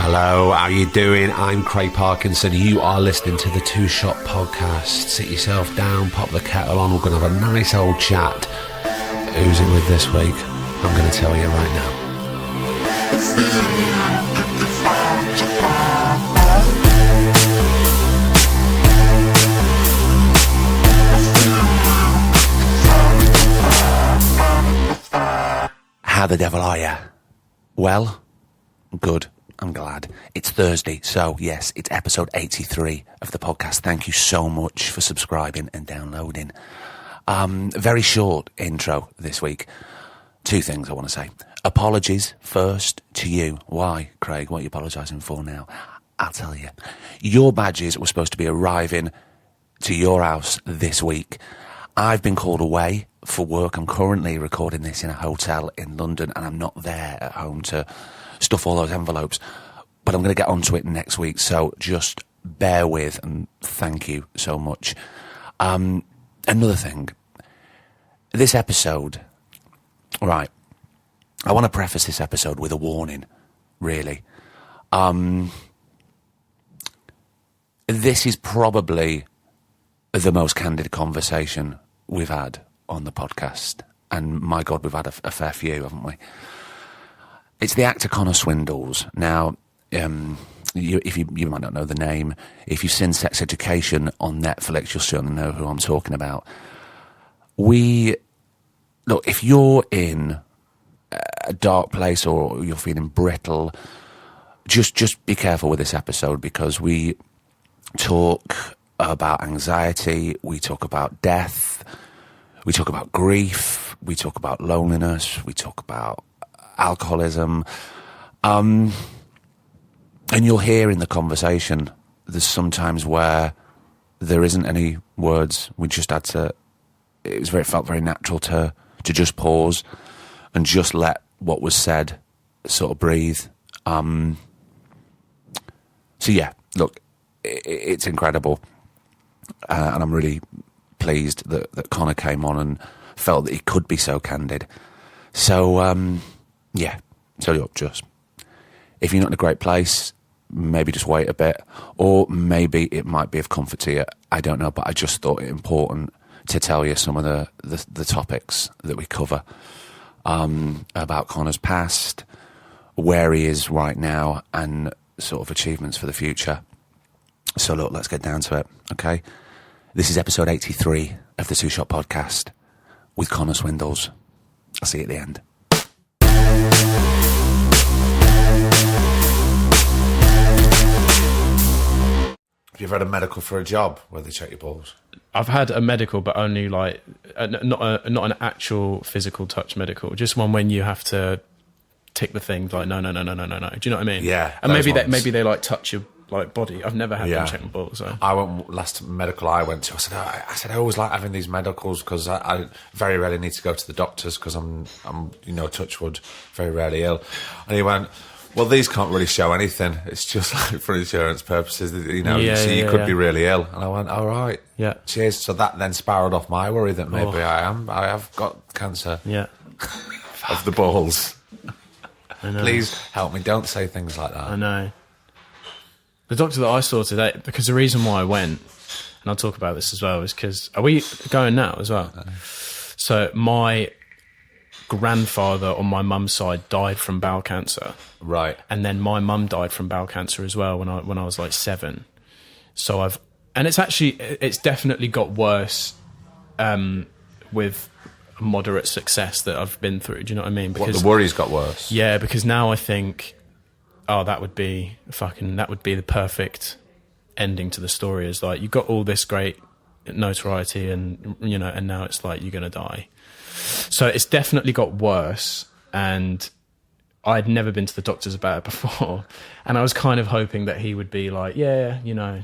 Hello, how you doing? I'm Craig Parkinson. You are listening to the Two Shot Podcast. Sit yourself down, pop the kettle on. We're going to have a nice old chat. Who's it with this week? I'm going to tell you right now. How the devil are you? Well, good. I'm glad. It's Thursday, so yes, it's episode 83 of the podcast. Thank you so much for subscribing and downloading. Very short intro this week. Two things I want to say. Apologies first to you. Why, Craig? What are you apologising for now? I'll tell you. Your badges were supposed to be arriving to your house this week. I've been called away for work. I'm currently recording this in a hotel in London, and I'm not there at home to stuff all those envelopes, but I'm going to get onto it next week, so just bear with, and thank you so much. Another thing, this episode, right, I want to preface this episode with a warning, really. This is probably the most candid conversation we've had on the podcast, and my God, we've had a fair few, haven't we? It's the actor Connor Swindells. Now, you might not know the name. If you've seen Sex Education on Netflix, you'll certainly know who I'm talking about. Look, if you're in a dark place or you're feeling brittle, just be careful with this episode, because we talk about anxiety, we talk about death, we talk about grief, we talk about loneliness, we talk about alcoholism, and you'll hear in the conversation there's sometimes where there isn't any words. We just had to, it felt very natural to just pause and just let what was said sort of breathe. So yeah, look, it's incredible, and I'm really pleased that Connor came on and felt that he could be so candid. So yeah, so look, just, if you're not in a great place, maybe just wait a bit, or maybe it might be of comfort to you. I don't know, but I just thought it important to tell you some of the topics that we cover, about Connor's past, where he is right now, and sort of achievements for the future. So look, let's get down to it, okay? This is episode 83 of the Two Shot Podcast with Connor Swindells. I'll see you at the end. Have you ever had a medical for a job where they check your balls? I've had a medical, but only like not an actual physical touch medical. Just one when you have to tick the thing like no. Do you know what I mean? Yeah. And maybe they like touch your like body. I've never had them check my balls. So I went last medical I went to. I said I always like having these medicals because I very rarely need to go to the doctors because I'm touch wood, very rarely ill. And he went, well, these can't really show anything. It's just like for insurance purposes, so you could be really ill. And I went, all right, yeah, cheers. So that then spiraled off my worry that maybe I have got cancer. Yeah, of the balls. I know. Please help me. Don't say things like that. I know. The doctor that I saw today, because the reason why I went, and I'll talk about this as well, is because, are we going now as well? So my grandfather on my mum's side died from bowel cancer. Right. And then my mum died from bowel cancer as well when I was like 7. So it's definitely got worse with moderate success that I've been through. Do you know what I mean? Because the worries got worse. Yeah, because now I think, that would be the perfect ending to the story. Is like, you got all this great notoriety and now it's like you're going to die. So it's definitely got worse, and I'd never been to the doctors about it before, and I was kind of hoping that he would be like, yeah, I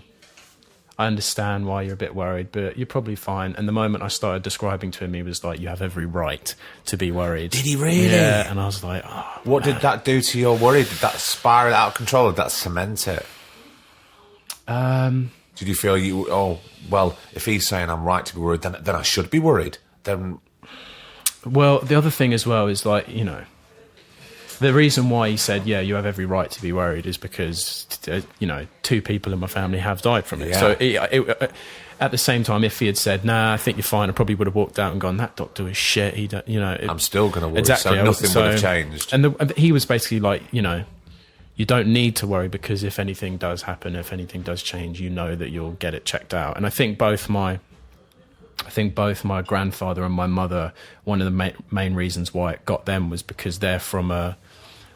understand why you're a bit worried, but you're probably fine. And the moment I started describing to him, he was like, you have every right to be worried. Did he really? Yeah, and I was like, oh, what did that do to your worry? Did that spiral out of control? Did that cement it? Did you feel if he's saying I'm right to be worried, then I should be worried? Then Well, the other thing as well is like, The reason why he said, yeah, you have every right to be worried is because, 2 people in my family have died from it. Yeah. So at the same time, if he had said, nah, I think you're fine, I probably would have walked out and gone, that doctor is shit. I'm still going to worry. Exactly. So nothing would have changed. And he was basically like, you don't need to worry, because if anything does happen, if anything does change, you know that you'll get it checked out. And I think both my grandfather and my mother, one of the main reasons why it got them was because they're from a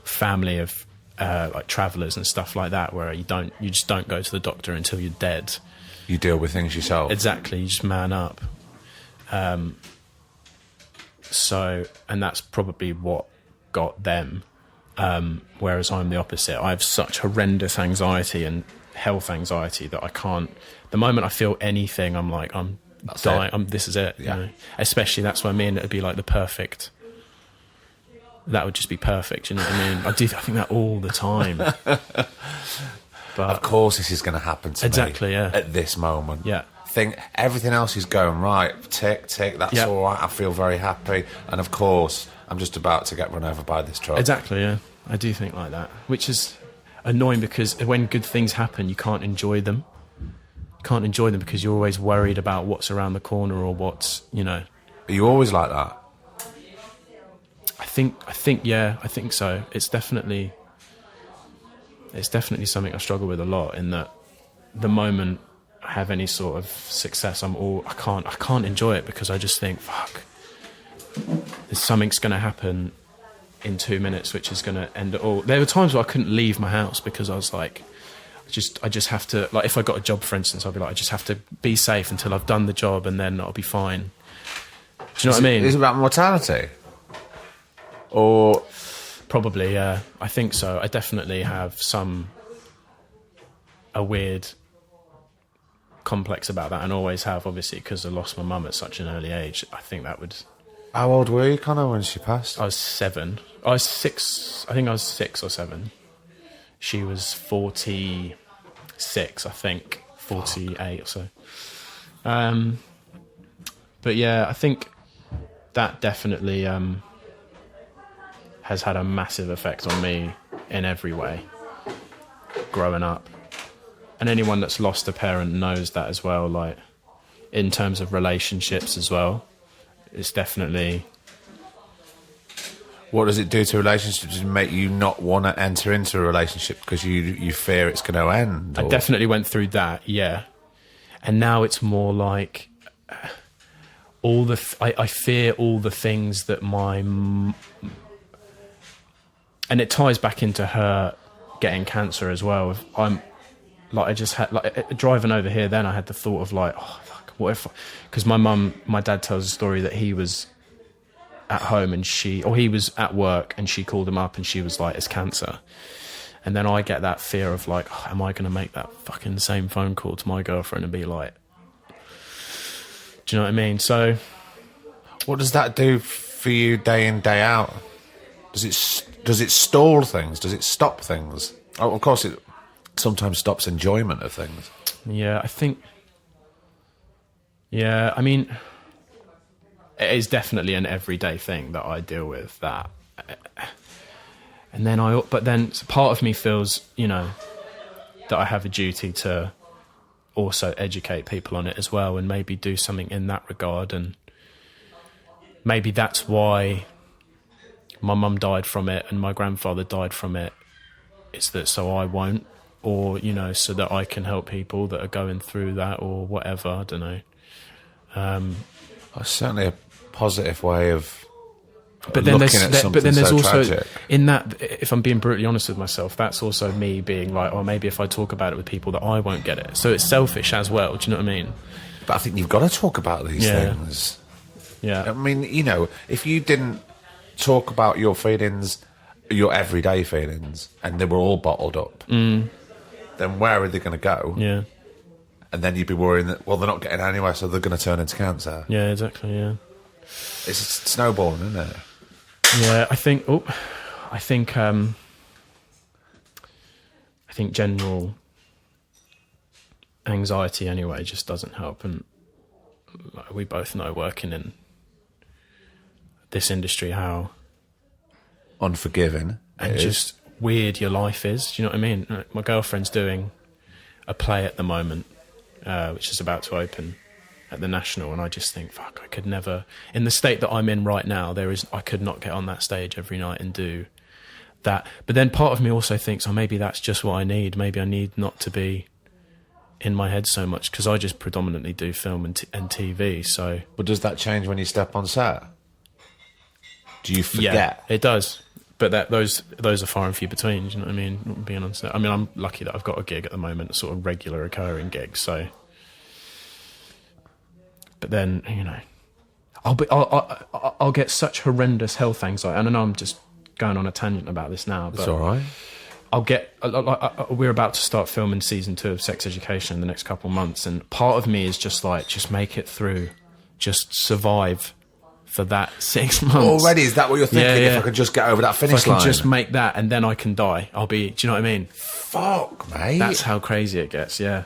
family of like travellers and stuff like that, where you just don't go to the doctor until you're dead. You deal with things yourself. Exactly, you just man up. So, and that's probably what got them. Whereas I'm the opposite. I have such horrendous anxiety and health anxiety that I can't. The moment I feel anything, I'm like, I'm dying. This is it. Yeah. Especially that's what I mean. It'd be like the perfect. That would just be perfect. You know what I mean? I think that all the time. But of course, this is going to happen to exactly, me yeah. at this moment. Yeah. Think everything else is going right. Tick, tick. That's all right. I feel very happy. And of course, I'm just about to get run over by this truck. Exactly, yeah. I do think like that, which is annoying because when good things happen, you can't enjoy them. You can't enjoy them because you're always worried about what's around the corner or what's, Are you always like that? I think so. It's definitely something I struggle with a lot, in that the moment I have any sort of success, I can't enjoy it because I just think, fuck, something's going to happen in 2 minutes which is going to end it all. There were times where I couldn't leave my house because I was like, I just have to, like, if I got a job, for instance, I'd be like, I just have to be safe until I've done the job and then I'll be fine. Do you know what I mean? Is it about mortality? Or probably, yeah. I think so. I definitely have a weird complex about that, and always have, obviously, because I lost my mum at such an early age. I think that would... How old were you, Connor, when she passed? I was 7. I was 6. I think I was 6 or 7. She was 46, I think. 48 or so. But yeah, I think that definitely has had a massive effect on me in every way growing up. And anyone that's lost a parent knows that as well, like, in terms of relationships as well. It's definitely... What does it do to relationships? Does it make you not want to enter into a relationship because you fear it's going to end? I definitely went through that, yeah. And now it's more like... I fear all the things that and it ties back into her getting cancer as well. I just had, like, driving over here, then I had the thought of, like, oh, fuck, what if... Because my dad tells a story that he was at home and he was at work and she called him up and she was like, it's cancer. And then I get that fear of, like, oh, am I going to make that fucking same phone call to my girlfriend and be like... Do you know what I mean? So... What does that do for you day in, day out? Does it stall things? Does it stop things? Oh, of course, it sometimes stops enjoyment of things. Yeah, I think... Yeah, I mean... It is definitely an everyday thing that I deal with, that. And then but then part of me feels, that I have a duty to also educate people on it as well, and maybe do something in that regard. And maybe that's why my mum died from it and my grandfather died from it. It's that so I won't, or, so that I can help people that are going through that or whatever. I don't know. That's certainly a positive way of but then looking at something there's so also tragic. In that, if I'm being brutally honest with myself, that's also me being like, oh, maybe if I talk about it with people that I won't get it. So it's selfish as well. Do you know what I mean? But I think you've got to talk about these things. Yeah. I mean, if you didn't talk about your feelings, your everyday feelings, and they were all bottled up, then where are they going to go? Yeah. And then you'd be worrying that, well, they're not getting anywhere, so they're going to turn into cancer. Yeah, exactly, yeah. It's snowballing, isn't it? Yeah, I think general anxiety anyway just doesn't help. And we both know, working in this industry, how unforgiving and just weird your life is. Do you know what I mean? My girlfriend's doing a play at the moment, which is about to open at the National, and I just think, fuck, I could never, in the state that I'm in right now, I could not get on that stage every night and do that. But then part of me also thinks, oh, maybe that's just what I need. Maybe I need not to be in my head so much, because I just predominantly do film and TV. So, but does that change when you step on set? Do you forget? Yeah, it does. But those are far and few between. Do you know what I mean? Being on set. I mean, I'm lucky that I've got a gig at the moment, a sort of regular occurring gig. So, but then, you know, I'll get such horrendous health anxiety. And I know I'm just going on a tangent about this now, but it's all right. We're about to start filming season 2 of Sex Education in the next couple of months, and part of me is just like, just make it through, just survive for that 6 months. Already, is that what you're thinking? Yeah. If I could just get over that finish if I line, can just make that, and then I can die. I'll be. Do you know what I mean? Fuck, mate. That's how crazy it gets. Yeah,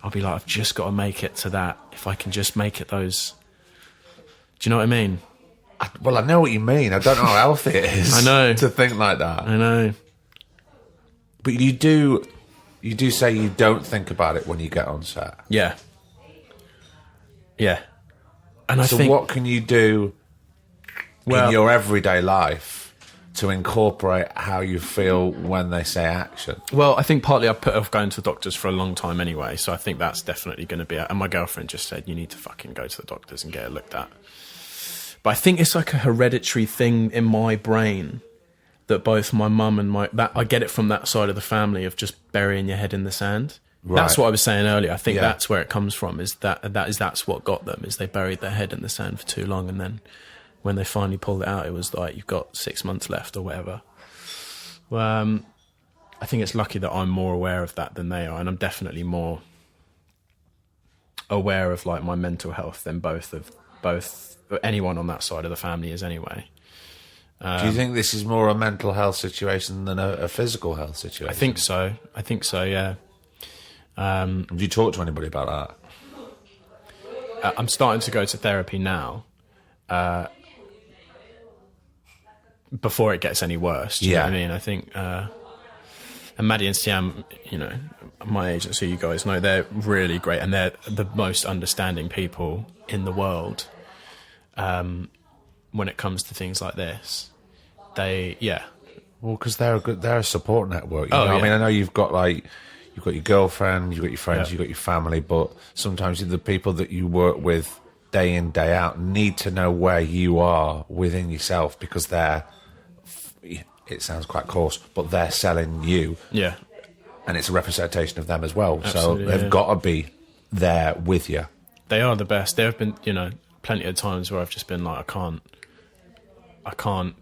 I'll be like, I've just got to make it to that. If I can just make it those. Do you know what I mean? Well, I know what you mean. I don't know how healthy it is. I know to think like that. I know. But you do say you don't think about it when you get on set. Yeah. Yeah. And so what can you do in your everyday life to incorporate how you feel when they say action? Well, I think partly I've put off going to the doctors for a long time anyway, so I think that's definitely going to be... And my girlfriend just said, you need to fucking go to the doctors and get it looked at. But I think it's like a hereditary thing in my brain that both my mum and I get it from that side of the family of just burying your head in the sand. Right. That's what I was saying earlier. I think that's where it comes from. That's what got them. Is they buried their head in the sand for too long, and then when they finally pulled it out, it was like, you've got 6 months left or whatever. I think it's lucky that I'm more aware of that than they are, and I'm definitely more aware of like my mental health than both anyone on that side of the family is anyway. Do you think this is more a mental health situation than a physical health situation? I think so. Yeah. Do you talk to anybody about that? I'm starting to go to therapy now, before it gets any worse. Do you know what I mean? I think, and Maddie and Siam, you know, my agency, you guys know, they're really great, and they're the most understanding people in the world. When it comes to things like this, Well, because they're a support network. You know? I mean, I know you've got your girlfriend, you've got your friends, you've got your family, but sometimes the people that you work with day in, day out need to know where you are within yourself, because it sounds quite coarse, but they're selling you. Yeah. And it's a representation of them as well. Absolutely, so they've got to be there with you. They are the best. There have been, you know, plenty of times where I've just been like, I can't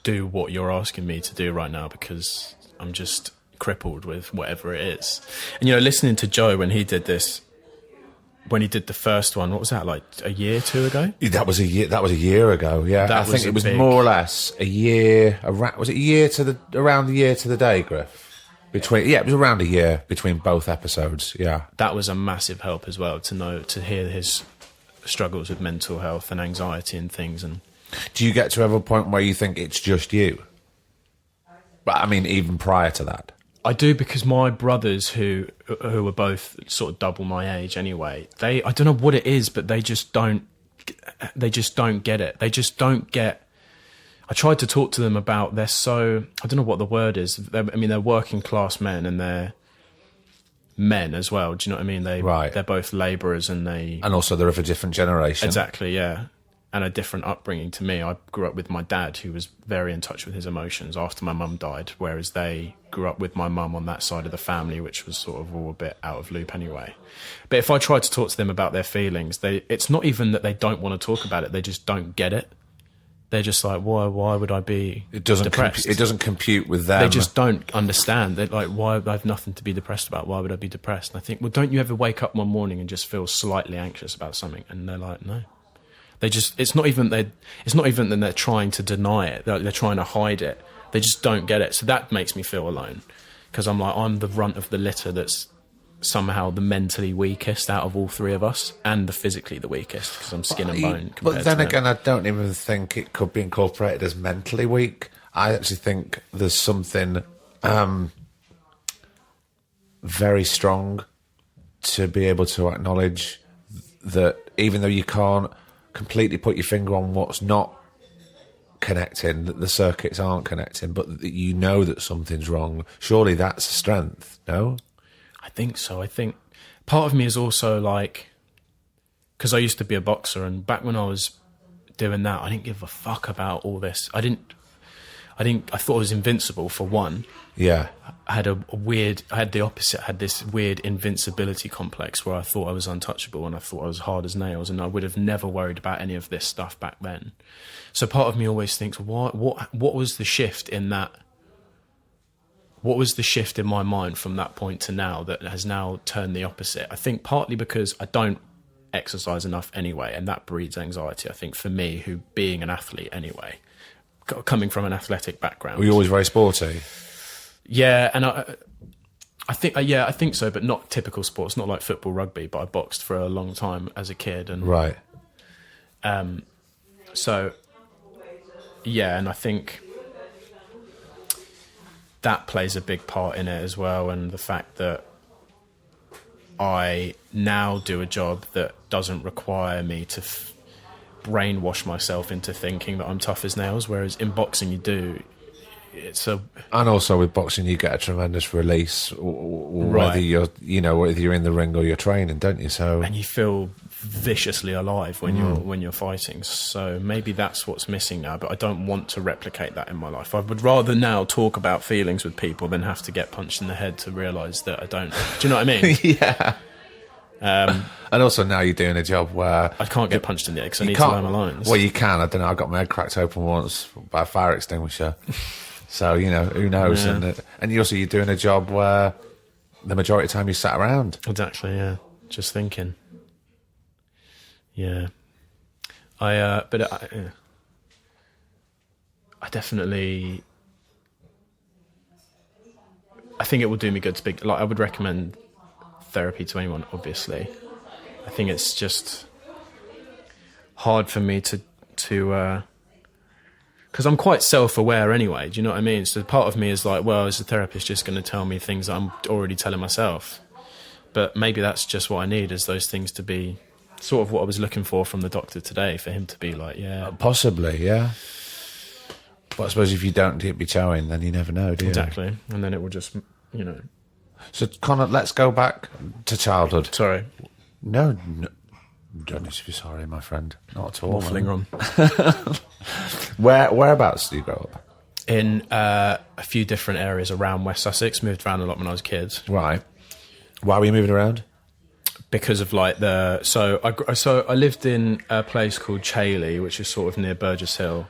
do what you're asking me to do right now because I'm just crippled with whatever it is. And, you know, listening to Joe when he did this, when he did the first one, what was that, like a year, 2 ago? That was a year ago, yeah. I think it was more or less a year, was it around the year to the day, Griff? It was around a year between both episodes, yeah. That was a massive help as well, to hear his struggles with mental health and anxiety and things. And do you get to a point where you think it's just you? But I mean, even prior to that. I do, because my brothers, who are both sort of double my age anyway, I don't know what it is, but they just don't get it. They just don't get. I tried to talk to them about, I don't know what the word is. They're working class men, and they're men as well. Do you know what I mean? They're both labourers, and also they're of a different generation. Exactly, yeah. And a different upbringing to me. I grew up with my dad, who was very in touch with his emotions after my mum died, whereas they grew up with my mum on that side of the family, which was sort of all a bit out of loop anyway. But if I tried to talk to them about their feelings, it's not even that they don't want to talk about it, they just don't get it. They're just like, why would I be depressed? It doesn't compute with them. They just don't understand. They're like, why? I have nothing to be depressed about. Why would I be depressed? And I think, well, don't you ever wake up one morning and just feel slightly anxious about something? And they're like, no. It's not even that they're trying to deny it. They're trying to hide it. They just don't get it. So that makes me feel alone, because I'm the runt of the litter that's somehow the mentally weakest out of all three of us, and the physically the weakest, because I'm skin and bone. But then again, I don't even think it could be incorporated as mentally weak. I actually think there's something very strong to be able to acknowledge that even though you can't completely put your finger on what's not connecting, that the circuits aren't connecting, but that you know that something's wrong, surely that's a strength, no? I think so. I think part of me is also like, because I used to be a boxer, and back when I was doing that, I didn't give a fuck about all this. I thought I was invincible, for one. Yeah. I had the opposite. I had this weird invincibility complex where I thought I was untouchable and I thought I was hard as nails, and I would have never worried about any of this stuff back then. So part of me always thinks, what was the shift in that? What was the shift in my mind from that point to now that has now turned the opposite? I think partly because I don't exercise enough anyway, and that breeds anxiety. I think for me, who being an athlete anyway, coming from an athletic background. Were you always very sporty? Yeah, and I think so, but not typical sports, not like football, rugby, but I boxed for a long time as a kid. And right. So, yeah, and I think that plays a big part in it as well, and the fact that I now do a job that doesn't require me to brainwash myself into thinking that I'm tough as nails, whereas in boxing you do. And also with boxing you get a tremendous release, whether you're in the ring or you're training, don't you? So, and you feel viciously alive when you're fighting. So maybe that's what's missing now, but I don't want to replicate that in my life. I would rather now talk about feelings with people than have to get punched in the head to realise that I don't. Do you know what I mean? Yeah. And also now you're doing a job where I can't get punched in the head because I need to learn my lines. Well, you can. I don't know. I got my head cracked open once by a fire extinguisher. So, who knows? Yeah. And you're doing a job where the majority of the time you sat around. Exactly, yeah. Just thinking. Yeah. I definitely... I think it will do me good to speak. Like, I would recommend therapy to anyone, obviously. I think it's just hard for me to because I'm quite self-aware anyway, do you know what I mean? So part of me is like, well, is the therapist just going to tell me things that I'm already telling myself? But maybe that's just what I need, is those things to be sort of what I was looking for from the doctor today, for him to be like, yeah. Possibly, yeah. But I suppose if you don't dip your toe in, then you never know, do you? Exactly. And then it will just, So, Connor, let's go back to childhood. Sorry. No, don't need to be sorry, my friend. Not at all. Waffling on. Whereabouts did you grow up? In a few different areas around West Sussex. Moved around a lot when I was a kid. Right. Why were you moving around? Because of so I lived in a place called Chailey, which is sort of near Burgess Hill,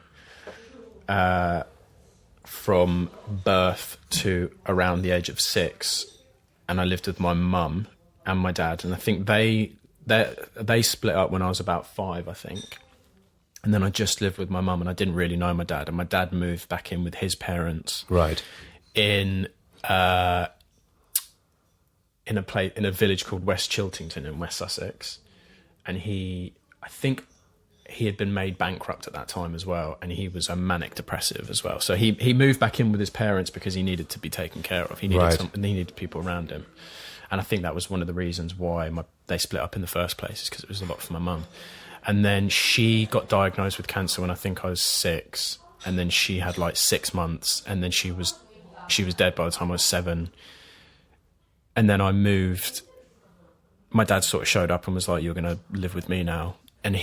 from birth to around the age of 6, and I lived with my mum and my dad, and I think they split up when I was about 5, I think. And then I just lived with my mum, and I didn't really know my dad. And my dad moved back in with his parents, right, in a village called West Chiltington in West Sussex. And I think he had been made bankrupt at that time as well, and he was a manic depressive as well. So he moved back in with his parents because he needed to be taken care of. He needed people around him. And I think that was one of the reasons why they split up in the first place, is because it was a lot for my mum. And then she got diagnosed with cancer when I think I was 6. And then she had 6 months, and then she was dead by the time I was 7. And then I moved. My dad sort of showed up and was like, "You're going to live with me now." And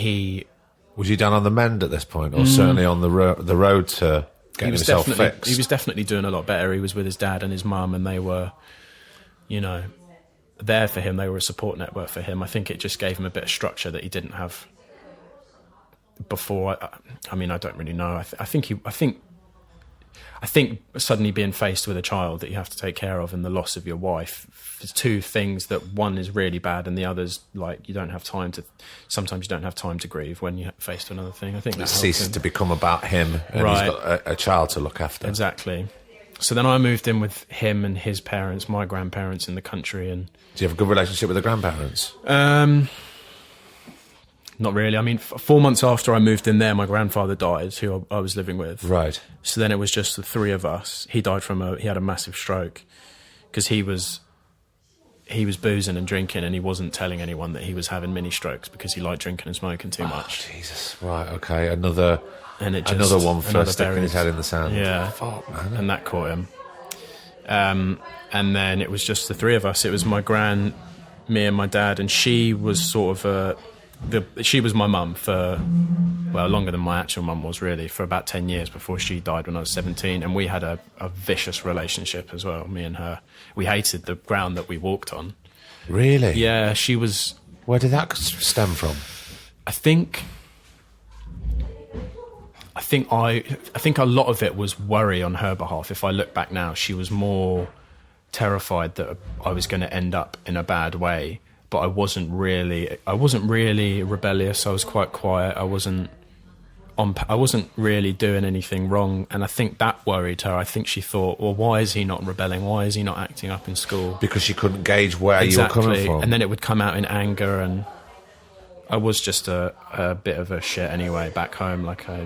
was he down on the mend at this point, or certainly on the road to getting himself fixed? He was definitely doing a lot better. He was with his dad and his mum, and they were, there for him. They were a support network for him. I think it just gave him a bit of structure that he didn't have before. I mean, I don't really know. I think suddenly being faced with a child that you have to take care of and the loss of your wife, there's two things that one is really bad and the other's sometimes you don't have time to grieve when you're faced with another thing. I think that ceases to become about him, and right. He's got a child to look after. Exactly. So then I moved in with him and his parents, my grandparents in the country. And do you have a good relationship with the grandparents? Not really. I mean, 4 months after I moved in there, my grandfather died, who I was living with. Right. So then it was just the three of us. He died he had a massive stroke because he was boozing and drinking, and he wasn't telling anyone that he was having mini strokes because he liked drinking and smoking too much. Jesus. Right. Okay. Another one for another sticking his head in the sand. Yeah. Fuck, man. And that caught him. And then it was just the three of us. It was my gran, me and my dad, and she was sort of she was my mum for, well, longer than my actual mum was, really, for about 10 years before she died when I was 17. And we had a vicious relationship as well, me and her. We hated the ground that we walked on. Really? Yeah, she was... Where did that stem from? I think a lot of it was worry on her behalf. If I look back now, she was more terrified that I was going to end up in a bad way. But I wasn't really rebellious. I was quite quiet. I wasn't really doing anything wrong, and I think that worried her. I think she thought, well, why is he not rebelling? Why is he not acting up in school? Because she couldn't gauge where you were coming from. And then it would come out in anger, and I was just a bit of a shit anyway back home. Like I,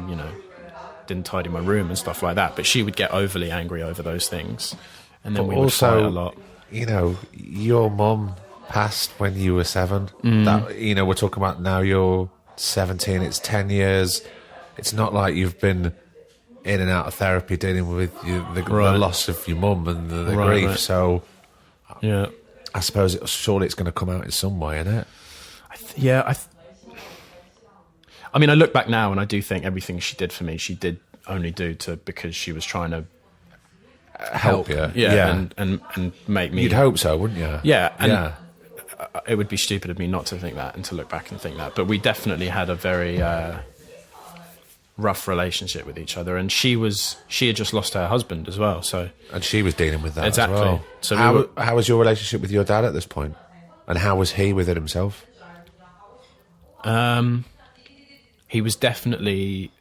didn't tidy my room and stuff like that. But she would get overly angry over those things, and then we would fight a lot. Your mum passed when you were 7. That, we're talking about now you're 17. It's 10 years. It's not like you've been in and out of therapy dealing with the loss of your mum and the grief. Right. So, yeah, I suppose surely it's going to come out in some way, isn't it? I mean, I look back now and I do think everything she did for me, she did only do because she was trying to help you. Yeah. And make me... You'd hope so, wouldn't you? Yeah. And it would be stupid of me not to think that and to look back and think that. But we definitely had a very rough relationship with each other. And she had just lost her husband as well. And she was dealing with that exactly. as well. So how was your relationship with your dad at this point? And how was he with it himself? He was definitely...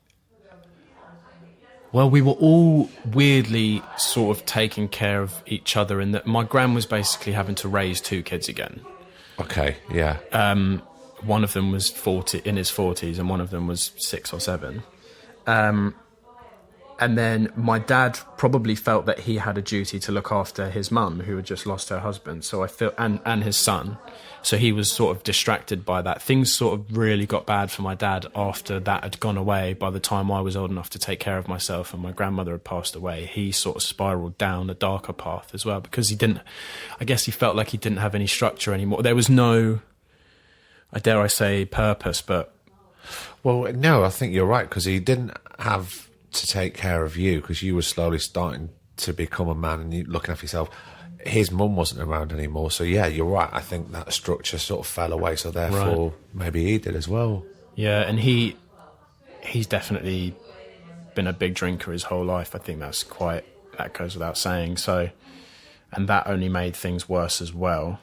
Well, we were all weirdly sort of taking care of each other in that my gran was basically having to raise 2 kids again. Okay, yeah. One of them was in his 40s and one of them was 6 or 7. And then my dad probably felt that he had a duty to look after his mum, who had just lost her husband. So I feel, and his son. So he was sort of distracted by that. Things sort of really got bad for my dad after that had gone away. By the time I was old enough to take care of myself and my grandmother had passed away, he sort of spiraled down a darker path as well, because I guess he felt like he didn't have any structure anymore. There was no, dare I say, purpose, but... Well, no, I think you're right, because he didn't have to take care of you because you were slowly starting to become a man and you looking after yourself. His mum wasn't around anymore, so yeah, you're right. I think that structure sort of fell away, so therefore maybe he did as well. Yeah, and he's definitely been a big drinker his whole life. I think that goes without saying. So, and that only made things worse as well.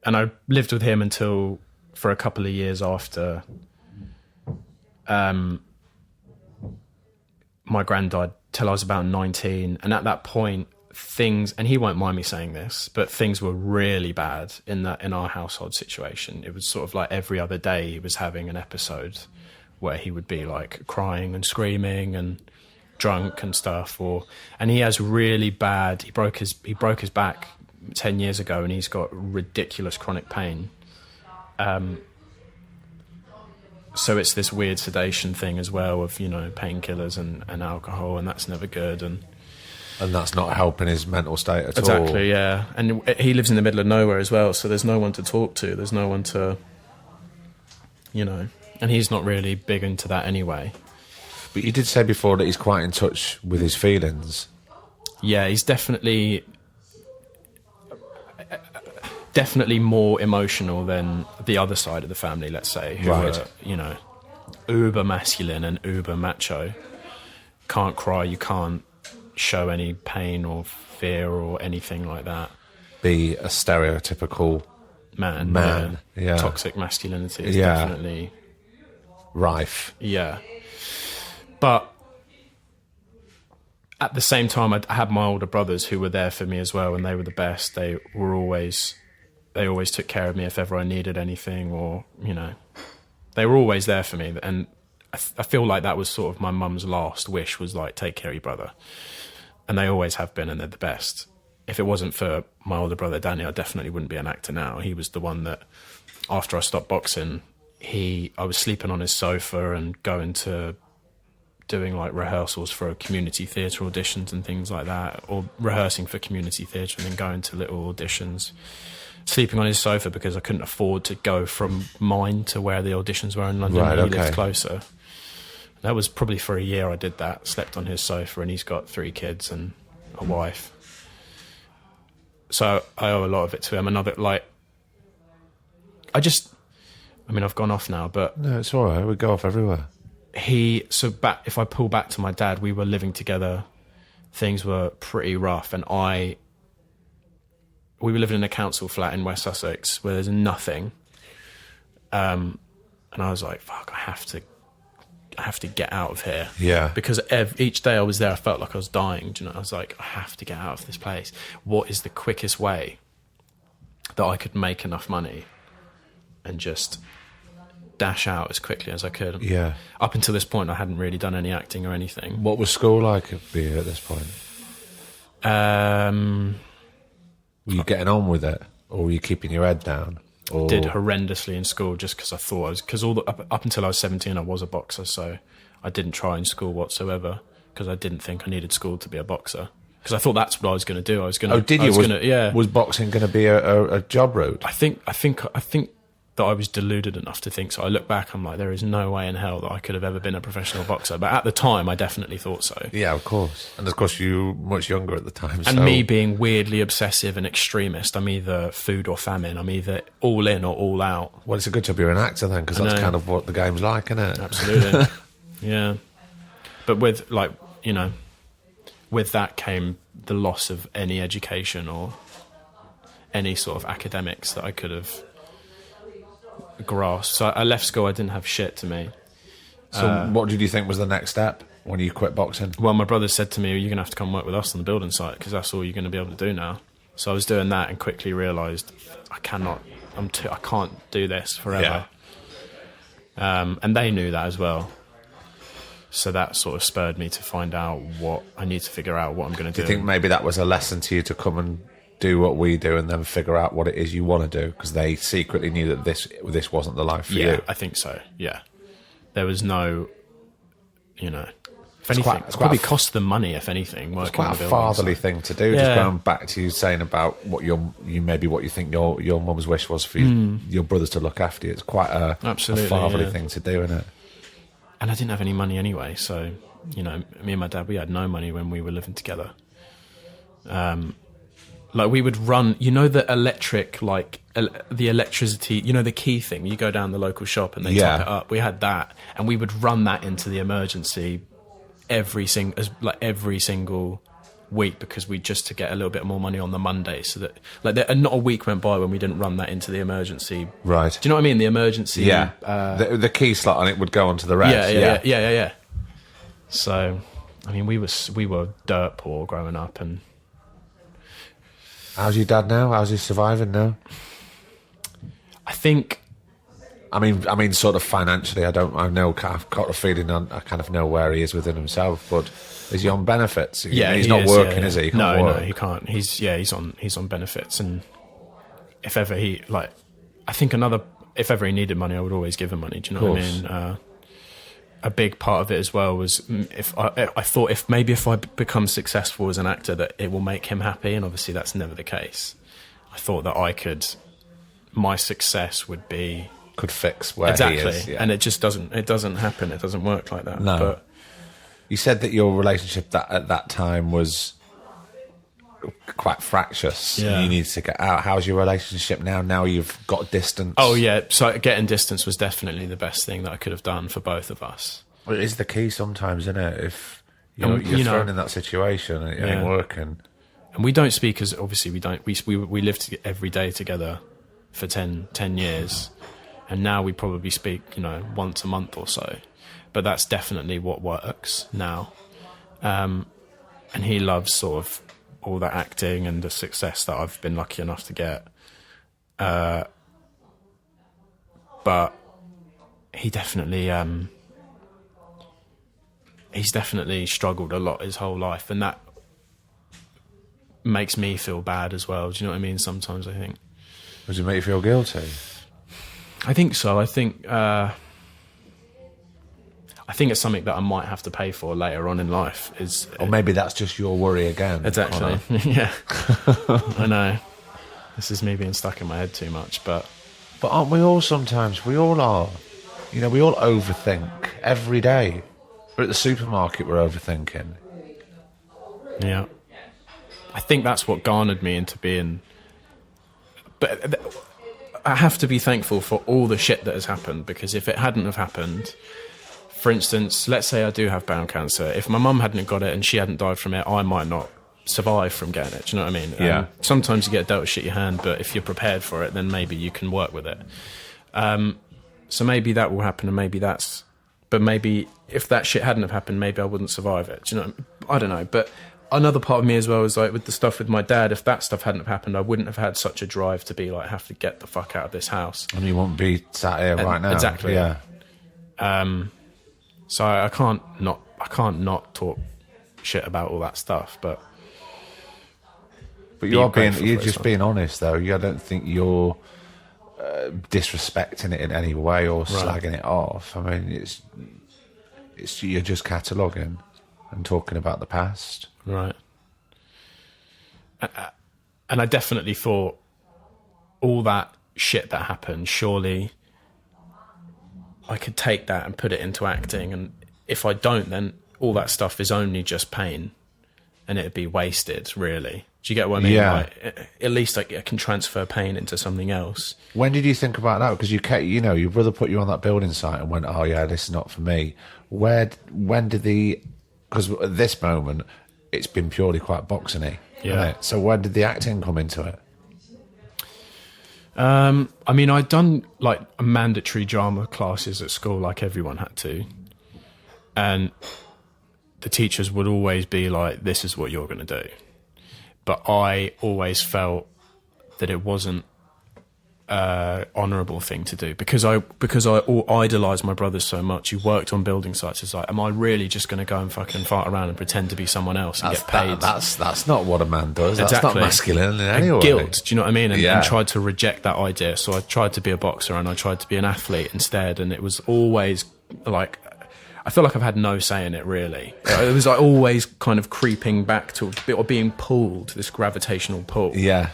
And I lived with him for a couple of years after my gran died, till I was about 19. And at that point, and he won't mind me saying this, but things were really bad in our household situation. It was sort of like every other day he was having an episode where he would be like crying and screaming and drunk and stuff. And he has really bad, he broke his back 10 years ago and he's got ridiculous chronic pain. So it's this weird sedation thing as well of, painkillers and alcohol, and that's never good. And that's not helping his mental state at all. Exactly, yeah. And he lives in the middle of nowhere as well, so there's no one to talk to. There's no one to, and he's not really big into that anyway. But you did say before that he's quite in touch with his feelings. Yeah, he's definitely more emotional than the other side of the family, let's say, who are, uber masculine and uber macho. Can't cry, you can't show any pain or fear or anything like that. Be a stereotypical man. Yeah. Toxic masculinity is definitely rife. Yeah. But at the same time, I had my older brothers who were there for me as well, and they were the best. They always took care of me if ever I needed anything, or they were always there for me. And I feel like that was sort of my mum's last wish, was like, take care of your brother. And they always have been, and they're the best. If it wasn't for my older brother, Danny, I definitely wouldn't be an actor now. He was the one that, after I stopped boxing, I was sleeping on his sofa and going to doing like rehearsals for community theatre auditions and things like that, or rehearsing for community theatre and then going to little auditions, sleeping on his sofa because I couldn't afford to go from mine to where the auditions were in London. Right, He okay. lived closer. That was probably for a year I did that, slept on his sofa, and he's got 3 kids and a wife. So I owe a lot of it to him. Another, like, I've gone off now, but No, it's all right. We go off everywhere. if I pull back to my dad, we were living together. Things were pretty rough, and we were living in a council flat in West Sussex where there's nothing. And I was like, fuck, I have to get out of here. Yeah. Because each day I was there, I felt like I was dying. Do you know? I was like, I have to get out of this place. What is the quickest way that I could make enough money and just dash out as quickly as I could? Yeah. Up until this point, I hadn't really done any acting or anything. What was school like at this point? Were you getting on with it, or were you keeping your head down? Or... Did horrendously in school just because I thought I was... Because up until I was 17, I was a boxer, so I didn't try in school whatsoever because I didn't think I needed school to be a boxer. Because I thought that's what I was going to do. I was going to... Oh, did you? Was boxing going to be a job route? I think that I was deluded enough to think so. I look back, I'm like, there is no way in hell that I could have ever been a professional boxer. But at the time, I definitely thought so. Yeah, of course. And of course, you were much younger at the time. And me being weirdly obsessive and extremist, I'm either food or famine. I'm either all in or all out. Well, it's a good job you're an actor then, because that's kind of what the game's like, isn't it? Absolutely. Yeah. But with, like, you know, with that came the loss of any education or any sort of academics that I could have grasped. So I left school, I didn't have shit to me. So what did you think was the next step when you quit boxing? Well, my brother said to me, you're going to have to come work with us on the building site because that's all you're going to be able to do now. So I was doing that and quickly realised I can't do this forever. Yeah. And they knew that as well. So that sort of spurred me to find out what I need to figure out what I'm going to do. Do you think maybe that was a lesson to you to come and do what we do and then figure out what it is you want to do? Because they secretly knew that this wasn't the life for you. Yeah, I think so, yeah. There was no, you know... If anything, it probably cost them money, if anything. It's quite a fatherly thing to do. Just going back to you saying about what you think your mum's wish was for your brothers to look after you. It's quite a fatherly thing to do, isn't it? And I didn't have any money anyway, so, you know, me and my dad, we had no money when we were living together. Like, we would run, you know, the electric, like, the electricity, you know, the key thing. You go down the local shop and they top it up. We had that, and we would run that into the emergency every single week because just to get a little bit more money on the Monday, so that not a week went by when we didn't run that into the emergency. Right. Do you know what I mean? The emergency. Yeah. The key slot on it would go onto the rest. Yeah. So, I mean, we were dirt poor growing up. And how's your dad now? How's he surviving now? I think. I mean, sort of financially, I've got a feeling I kind of know where he is within himself, but is he on benefits? He's not working, is he? No, he can't. He's on benefits, and if ever if ever he needed money, I would always give him money. Do you know what I mean? A big part of it as well was I thought if I become successful as an actor, that it will make him happy, and obviously that's never the case. I thought that my success could fix where he is. Yeah. And it just doesn't happen. It doesn't work like that. No. But you said that your relationship at that time was quite fractious. Yeah. You needed to get out. How's your relationship now? Now you've got distance. Oh yeah. So getting distance was definitely the best thing that I could have done for both of us. Well, it is the key sometimes, isn't it? If you're thrown in that situation and it ain't working. And we don't speak as obviously we don't. We lived every day together for 10 years. And now we probably speak, you know, once a month or so. But that's definitely what works now. And he loves sort of all that acting and the success that I've been lucky enough to get. But he definitely he's definitely struggled a lot his whole life, and that makes me feel bad as well. Do you know what I mean? Sometimes I think. Does it make you feel guilty? I think so. I think it's something that I might have to pay for later on in life. Or maybe that's just your worry again. Exactly. Yeah. I know. This is me being stuck in my head too much, but aren't we all sometimes? We all are. You know, we all overthink every day. We're at the supermarket, we're overthinking. Yeah. I think that's what garnered me into being... But I have to be thankful for all the shit that has happened, because if it hadn't have happened... For instance, let's say I do have bowel cancer. If my mum hadn't got it and she hadn't died from it, I might not survive from getting it. Do you know what I mean? Yeah. Sometimes you get dealt a shit your hand, but if you're prepared for it, then maybe you can work with it. So maybe that will happen, and maybe that's... But maybe if that shit hadn't have happened, maybe I wouldn't survive it. Do you know? I don't know. But another part of me as well is like with the stuff with my dad, if that stuff hadn't have happened, I wouldn't have had such a drive to be like, have to get the fuck out of this house. And you won't be sat here right now. Exactly. Yeah. So I can't not talk shit about all that stuff, but you're just being honest though. I don't think you're disrespecting it in any way or slagging it off. I mean, it's you're just cataloguing and talking about the past, right? And I definitely thought all that shit that happened, surely I could take that and put it into acting, and if I don't, then all that stuff is only just pain, and it'd be wasted, really. Do you get what I mean? Yeah. Like, at least I can transfer pain into something else. When did you think about that? Because your brother put you on that building site and went, "Oh yeah, this is not for me." When did because at this moment it's been purely quite boxing-y. Yeah. Right? So when did the acting come into it? I mean, I'd done like mandatory drama classes at school, like everyone had to, and the teachers would always be like, "This is what you're going to do." But I always felt that it wasn't honourable thing to do, because I idolised my brothers so much. He worked on building sites. It's like, am I really just going to go and fucking fart around and pretend to be someone else and get paid? That's not what a man does. Exactly. That's not masculine in any way. Guilt, do you know what I mean? And tried to reject that idea. So I tried to be a boxer and I tried to be an athlete instead. And it was always like, I feel like I've had no say in it, really. It was like always kind of creeping back to, or being pulled, this gravitational pull. Yeah.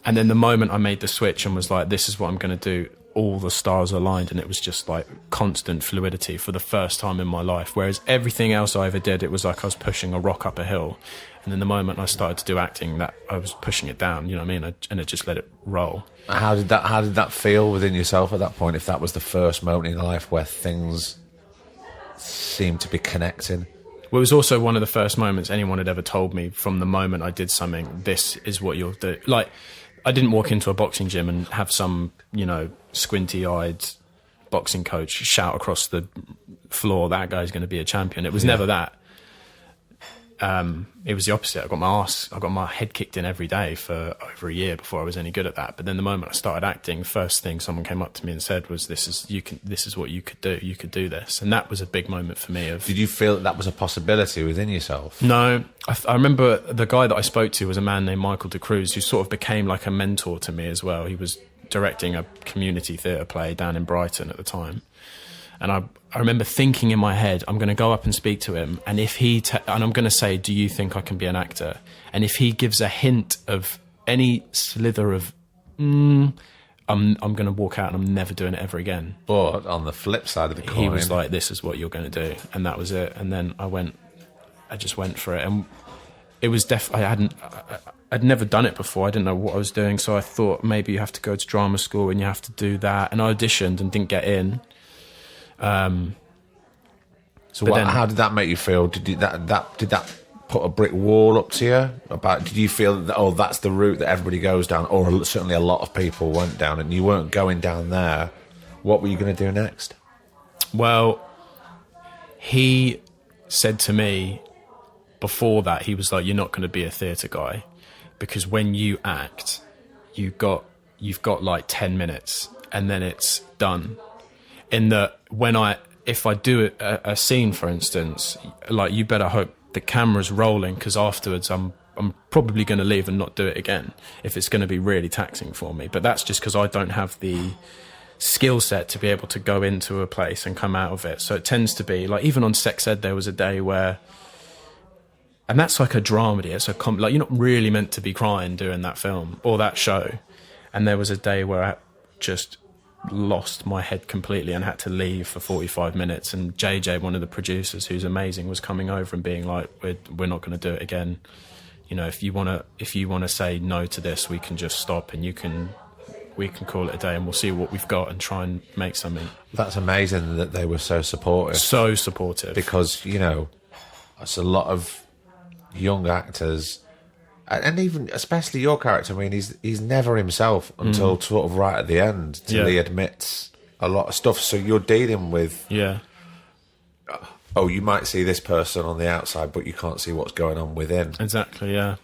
And then the moment I made the switch and was like, this is what I'm going to do, all the stars aligned, and it was just like constant fluidity for the first time in my life. Whereas everything else I ever did, it was like I was pushing a rock up a hill. And then the moment I started to do acting, that I was pushing it down, you know what I mean? And I just let it roll. How did that feel within yourself at that point, if that was the first moment in your life where things seemed to be connecting? Well, it was also one of the first moments anyone had ever told me, from the moment I did something, this is what you'll do. Like, I didn't walk into a boxing gym and have some, squinty-eyed boxing coach shout across the floor, that guy's going to be a champion. It was never that. It was the opposite. I got my head kicked in every day for over a year before I was any good at that. But then the moment I started acting, first thing someone came up to me and said was, this is what you could do. You could do this. And that was a big moment for me. Did you feel that was a possibility within yourself? No. I remember the guy that I spoke to was a man named Michael de Cruz, who sort of became like a mentor to me as well. He was directing a community theatre play down in Brighton at the time. And I remember thinking in my head, I'm going to go up and speak to him, and if and I'm going to say, do you think I can be an actor? And if he gives a hint of any slither of, I'm going to walk out and I'm never doing it ever again. But on the flip side of the coin, he was like, this is what you're going to do. And that was it. And then I just went for it. And it was I'd never done it before. I didn't know what I was doing. So I thought maybe you have to go to drama school and you have to do that. And I auditioned and didn't get in. How did that make you feel? Did that put a brick wall up to you? Did you feel that, that's the route that everybody goes down, or certainly a lot of people went down, and you weren't going down there? What were you going to do next? Well, he said to me before that, he was like, you're not going to be a theatre guy, because when you act, you you've got like 10 minutes and then it's done. In that if I do a scene, for instance, like, you better hope the camera's rolling, because afterwards I'm probably going to leave and not do it again if it's going to be really taxing for me. But that's just because I don't have the skill set to be able to go into a place and come out of it. So it tends to be like, even on sex ed, there was a day where, and that's like a dramedy, it's like, you're not really meant to be crying doing that film or that show. And there was a day where I just lost my head completely and had to leave for 45 minutes. And JJ, one of the producers, who's amazing, was coming over and being like, we're not going to do it again. You know, if you want to say no to this, we can just stop, and we can call it a day, and we'll see what we've got and try and make something. That's amazing that they were so supportive. So supportive. Because, you know, it's a lot of young actors, and even especially your character. I mean, he's never himself until sort of right at the end, till he admits a lot of stuff. So you're dealing with, oh, you might see this person on the outside, but you can't see what's going on within. Exactly, yeah.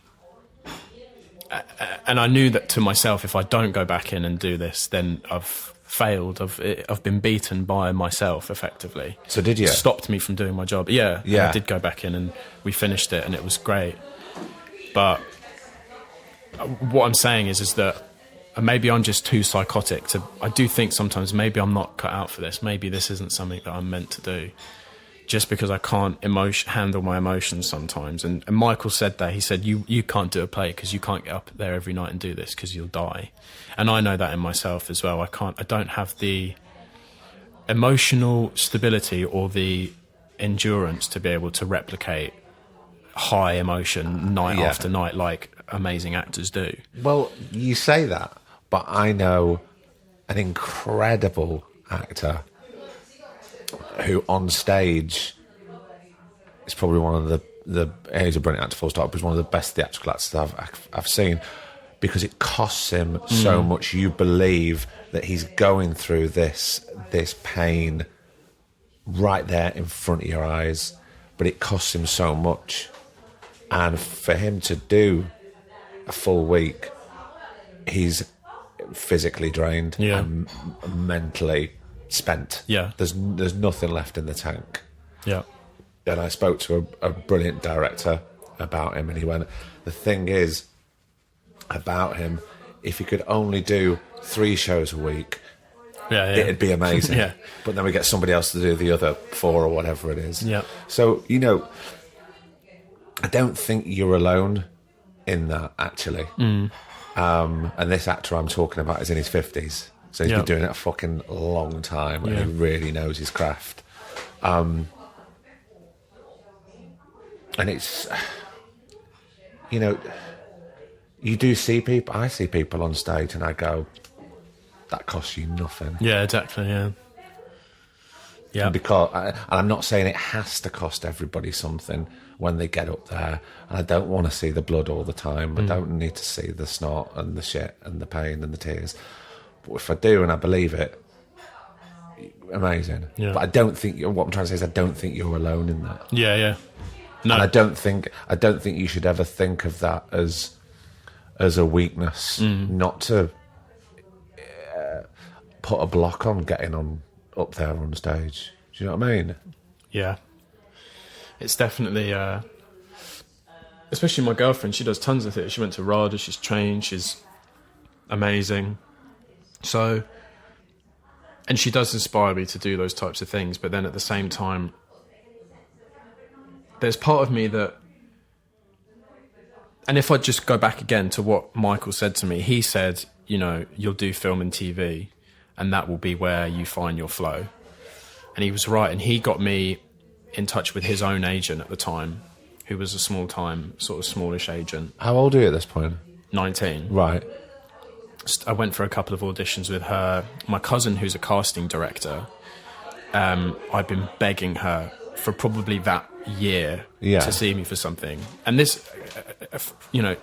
And I knew that to myself, if I don't go back in and do this, then I've failed. I've been beaten by myself, effectively. So did you? It stopped me from doing my job. Yeah. I did go back in and we finished it, and it was great. But what I'm saying is that maybe I'm just too psychotic. I do think sometimes maybe I'm not cut out for this. Maybe this isn't something that I'm meant to do. Just because I can't handle my emotions sometimes. And Michael said that. He said, you can't do a play because you can't get up there every night and do this because you'll die. And I know that in myself as well. I don't have the emotional stability or the endurance to be able to replicate high emotion night after night like amazing actors do. Well, you say that, but I know an incredible actor who on stage is probably one of he's a brilliant actor, full stop, but he's one of the best theatrical actors I've seen, because it costs him so much. You believe that he's going through this pain right there in front of your eyes, but it costs him so much. And for him to do a full week, he's physically drained and mentally spent. Yeah. There's nothing left in the tank. Yeah. And I spoke to a brilliant director about him, and he went, the thing is about him, if he could only do 3 shows a week, it'd be amazing. But then we get somebody else to do the other 4 or whatever it is. Yeah. So, you know, I don't think you're alone in that, actually. And this actor I'm talking about is in his 50s. So he's been doing it a fucking long time, and he really knows his craft. And it's, you know, you do see people, I see people on stage and I go, that costs you nothing. Yeah, exactly, yeah. Yeah. Because, and I'm not saying it has to cost everybody something when they get up there. And I don't want to see the blood all the time. I don't need to see the snot and the shit and the pain and the tears. But if I do and I believe it, amazing. Yeah. But I don't think, what I'm trying to say is I don't think you're alone in that. Yeah, yeah. No. And I don't think you should ever think of that as a weakness, not to put a block on getting on up there on stage. Do you know what I mean? Yeah. It's definitely, especially my girlfriend, she does tons of theatre. She went to RADA, she's trained, she's amazing. So, and she does inspire me to do those types of things, but then at the same time, there's part of me that, and if I just go back again to what Michael said to me, he said, you know, you'll do film and TV, and that will be where you find your flow. And he was right, and he got me in touch with his own agent at the time, who was a small-time, sort of smallish agent. How old are you at this point? 19. Right. I went for a couple of auditions with her. My cousin, who's a casting director, I've been begging her for probably that year to see me for something. And this, you know,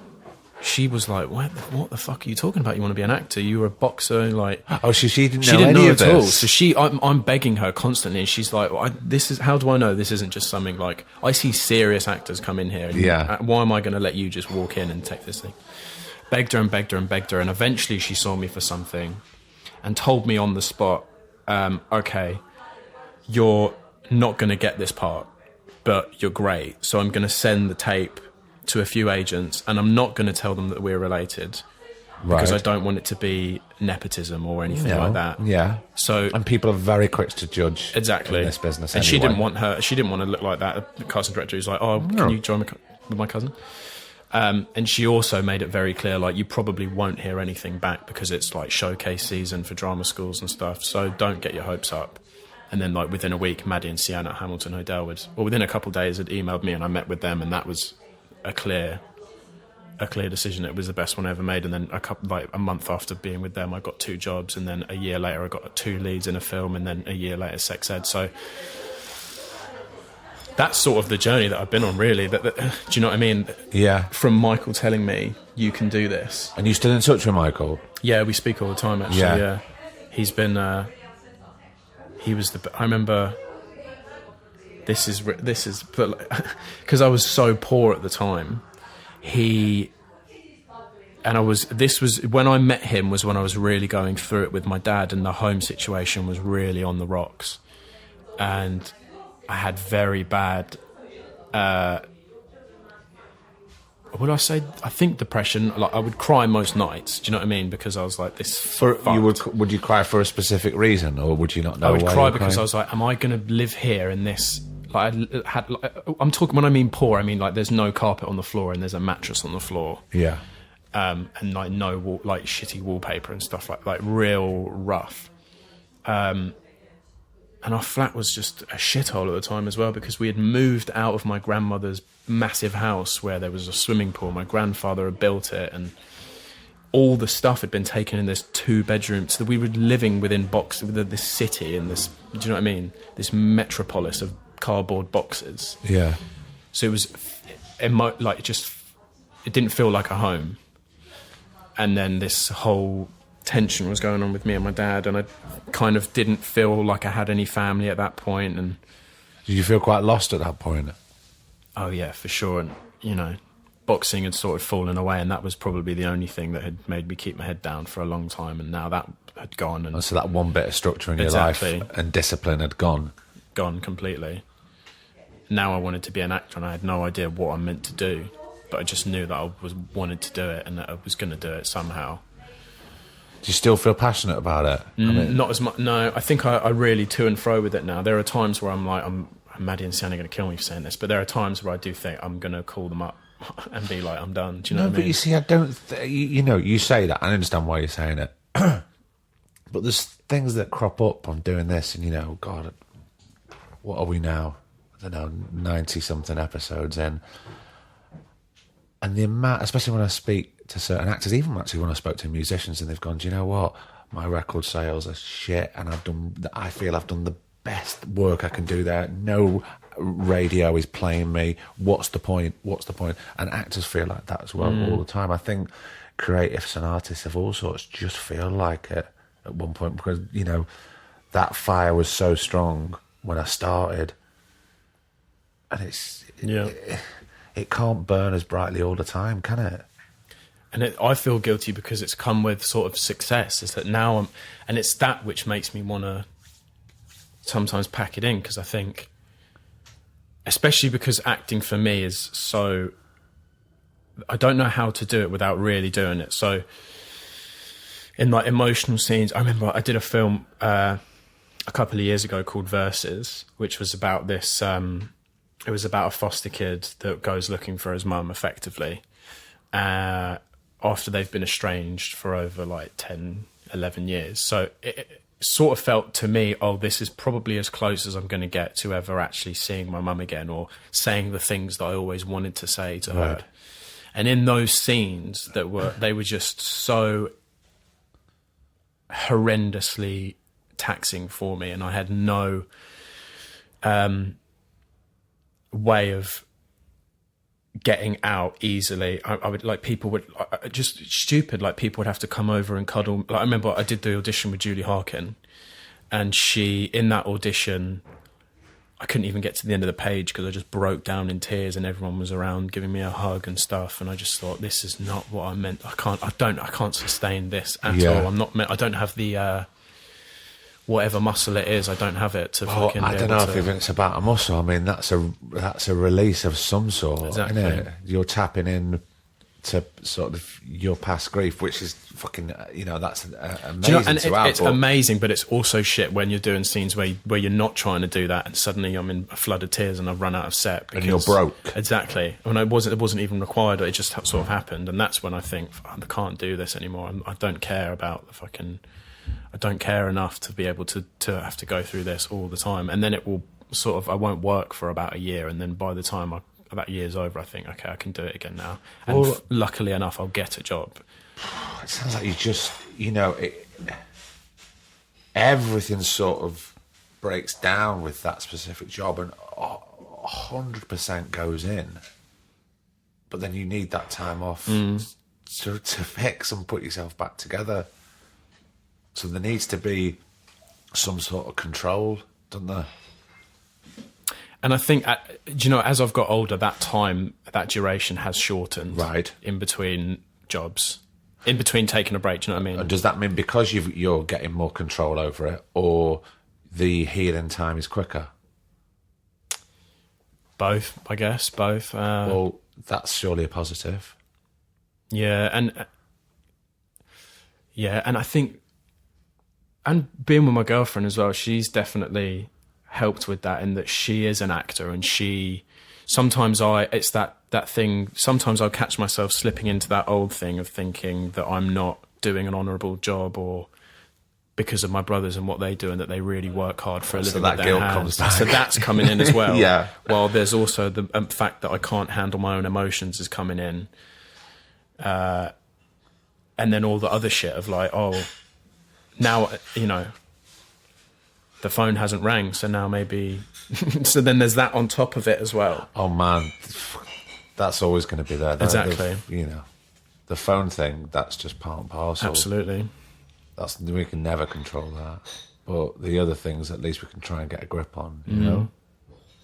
she was like, what the fuck are you talking about? You want to be an actor? You were a boxer, like... Oh, she didn't know any of at all. this. So I'm begging her constantly, and she's like, how do I know this isn't just something like... I see serious actors come in here. And why am I going to let you just walk in and take this thing? begged her and begged her and begged her, and eventually she saw me for something and told me on the spot, okay, you're not going to get this part, but you're great, so I'm going to send the tape to a few agents, and I'm not going to tell them that we're related, because I don't want it to be nepotism or anything like that. Yeah. So, and people are very quick to judge exactly in this business. And anyway. she didn't want to look like that. The casting director was like, "Oh, can you join with my cousin?" And she also made it very clear, like, you probably won't hear anything back because it's like showcase season for drama schools and stuff. So don't get your hopes up. And then, like, within a week, Maddie and Sienna at Hamilton Hodel within a couple of days, had emailed me, and I met with them, and that was a clear decision. It was the best one I ever made. And then a month after being with them, I got 2 jobs, and then a year later I got 2 leads in a film, and then a year later sex ed. So that's sort of the journey that I've been on, really. Do you know what I mean? Yeah. From Michael telling me, you can do this. And you still in touch with Michael? Yeah, we speak all the time, actually. Yeah. He's been he was I remember this is because I was so poor at the time. This was when I met him, was when I was really going through it with my dad, and the home situation was really on the rocks, and I had very bad I think depression. Like, I would cry most nights. Do you know what I mean? Because I was like, this. Would you cry for a specific reason, or would you not know? I would why cry you were because crying? I was like, am I going to live here in this? Like, I had. I'm talking when I mean poor. I mean, like, there's no carpet on the floor and there's a mattress on the floor. Yeah. And like no like shitty wallpaper and stuff, like real rough. And our flat was just a shithole at the time as well, because we had moved out of my grandmother's massive house where there was a swimming pool. My grandfather had built it, and all the stuff had been taken in this 2-bedroom. So we were living within this city, in this, do you know what I mean? This metropolis of cardboard boxes. Yeah. So it was it didn't feel like a home. And then this whole tension was going on with me and my dad, and I kind of didn't feel like I had any family at that point. And did you feel quite lost at that point? oh yeah, for sure. And you know, boxing had sort of fallen away, and that was probably the only thing that had made me keep my head down for a long time. And now that had gone, and So that one bit of structure in your Exactly. life and discipline had gone. completely. Now I wanted to be an actor, and I had no idea what I meant to do, but I just knew that I wanted to do it, and that I was going to do it somehow. Do you still feel passionate about it? I mean, Not as much. No, I think I really to and fro with it now. There are times where I'm like, Maddie and Sienna are going to kill me for saying this, but there are times where I do think I'm going to call them up and be like, I'm done. Do you know what I mean? but you see, I don't. You say that. I understand why you're saying it, but there's things that crop up. I'm doing this, and God, what are we now? I don't know, 90-something episodes in, and the amount, especially when I speak to certain actors, even actually when I spoke to musicians, and they've gone, do you know what? My record sales are shit, and I feel I've done the best work I can do there. No radio is playing me. What's the point? And actors feel like that as well all the time. I think creatives and artists of all sorts just feel like it at one point, because that fire was so strong when I started, and it can't burn as brightly all the time, can it? And I feel guilty because it's come with sort of success. Is that now and it's that which makes me want to sometimes pack it in, because I think, especially because acting for me is so, I don't know how to do it without really doing it. So in like emotional scenes, I remember I did a film a couple of years ago called Verses, which was about this, it was about a foster kid that goes looking for his mum, effectively, after they've been estranged for over like 10, 11 years. So it sort of felt to me, this is probably as close as I'm going to get to ever actually seeing my mum again, or saying the things that I always wanted to say to her. And in those scenes they were just so horrendously taxing for me, and I had no way of getting out easily. I would like, people would just stupid, like people would have to come over and cuddle. Like, I remember I did the audition with Julie Harkin, and in that audition, I couldn't even get to the end of the page because I just broke down in tears, and everyone was around giving me a hug and stuff. And I just thought, this is not what I meant. I can't sustain this at all. I don't have the, whatever muscle it is, I don't have it to fucking. I don't know if even it's about a muscle. I mean, that's a release of some sort, Exactly. isn't it? You're tapping in to sort of your past grief, which is fucking, that's amazing. Do you know, and to have, it's amazing, but it's also shit when you're doing scenes where you're not trying to do that, and suddenly I'm in a flood of tears and I've run out of set and you're broke. Exactly. When it wasn't even required. It just sort of happened, and that's when I think, I can't do this anymore. I don't care about the fucking. I don't care enough to be able to have to go through this all the time, and then it will sort of. I won't work for about a year, and then by the time that year's over, I think, okay, I can do it again now. And luckily enough, I'll get a job. It sounds like you just, everything sort of breaks down with that specific job, and 100% goes in. But then you need that time off to fix and put yourself back together. So there needs to be some sort of control, doesn't there? And I think, as I've got older, that duration has shortened. Right. In between jobs, in between taking a break. Do you know what I mean? And does that mean because you're getting more control over it, or the healing time is quicker? Both, I guess. Both. Well, that's surely a positive. Yeah, and I think, and being with my girlfriend as well, she's definitely helped with that, in that she is an actor, and sometimes I'll catch myself slipping into that old thing of thinking that I'm not doing an honourable job, or because of my brothers and what they do, and that they really work hard for a living. So that guilt comes back. So that's coming in as well. Yeah. While there's also the fact that I can't handle my own emotions is coming in. And then all the other shit of like, now, the phone hasn't rang, so now maybe... so then there's that on top of it as well. Oh, man. That's always going to be there. Exactly. The phone thing, that's just part and parcel. Absolutely. We can never control that. But the other things, at least we can try and get a grip on, you know?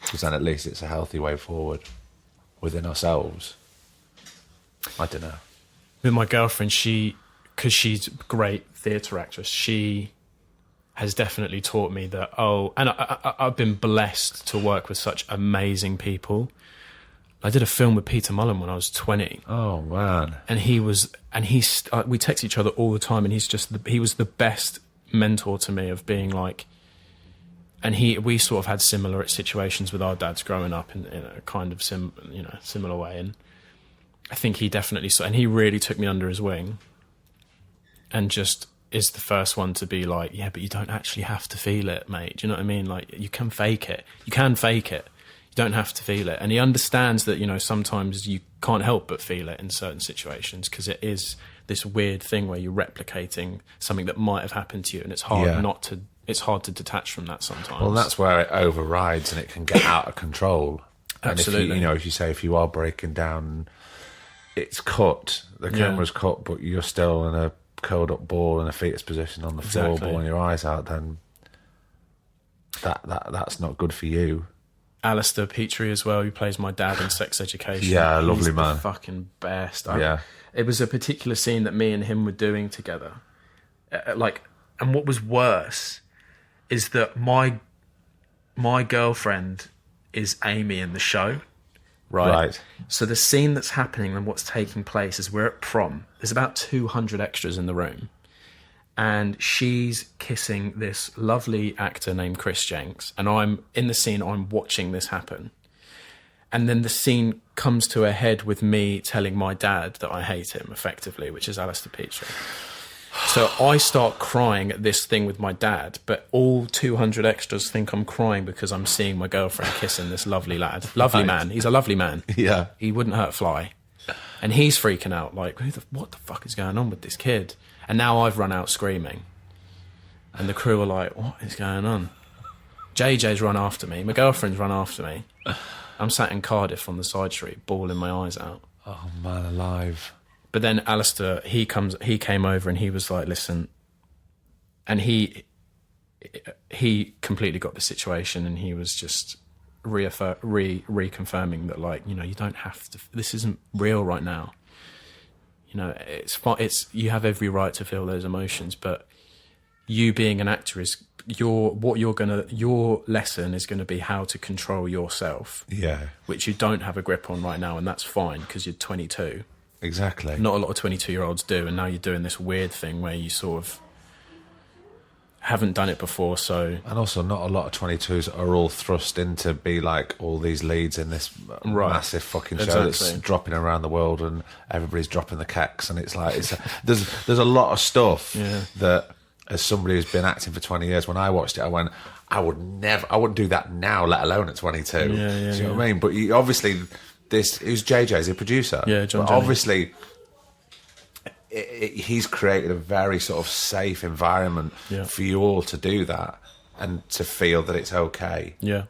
Because then at least it's a healthy way forward within ourselves. I don't know. With my girlfriend, because she's a great theatre actress, she has definitely taught me that, and I've been blessed to work with such amazing people. I did a film with Peter Mullen when I was 20. Oh, man. And we text each other all the time, and he was the best mentor to me, of being like, and we sort of had similar situations with our dads growing up in a kind of similar way. And I think he definitely saw, and he really took me under his wing, and just is the first one to be like, yeah, but you don't actually have to feel it, mate. Do you know what I mean? Like, you can fake it. You can fake it. You don't have to feel it. And he understands that, sometimes you can't help but feel it in certain situations, because it is this weird thing where you're replicating something that might have happened to you, and it's hard it's hard to detach from that sometimes. Well, that's where it overrides, and it can get out of control. Absolutely. And if you say, if you are breaking down, it's cut, the camera's cut, but you're still in a curled up ball in a fetus position on the floor, bawling your eyes out, then that's not good for you. Alistair Petrie as well, who plays my dad in Sex Education. Yeah, lovely He's man. The fucking best. It was a particular scene that me and him were doing together. And what was worse is that my girlfriend is Amy in the show. Right. So the scene that's happening and what's taking place is we're at prom. There's about 200 extras in the room. And she's kissing this lovely actor named Chris Jenks. And I'm in the scene, I'm watching this happen. And then the scene comes to a head with me telling my dad that I hate him, effectively, which is Alistair Petrie. So I start crying at this thing with my dad, but all 200 extras think I'm crying because I'm seeing my girlfriend kissing this lovely lad. Lovely man. He's a lovely man. Yeah. He wouldn't hurt a fly. And he's freaking out, like, what the fuck is going on with this kid? And now I've run out screaming. And the crew are like, what is going on? JJ's run after me. My girlfriend's run after me. I'm sat in Cardiff on the side street, bawling my eyes out. Oh, man alive. But then Alistair, he came over and he was like, listen, and he completely got the situation, and he was just, reconfirming that, like, you know, you don't have to. This isn't real right now. You know, it's fine. You have every right to feel those emotions, but you being an actor is your lesson is gonna be how to control yourself. Yeah. Which you don't have a grip on right now, and that's fine because you're 22. Exactly. Not a lot of 22-year-olds do, and now you're doing this weird thing where you sort of haven't done it before, so... And also, not a lot of 22s are all thrust into be like all these leads in this massive fucking show that's dropping around the world, and everybody's dropping the kecks, and it's like there's a lot of stuff that, as somebody who's been acting for 20 years, when I watched it, I went, I wouldn't do that now, let alone at 22. Do you know what I mean? But obviously, who's JJ? Is he a producer? Yeah, John. Obviously. He's created a very sort of safe environment for you all to do that and to feel that it's okay. Yeah.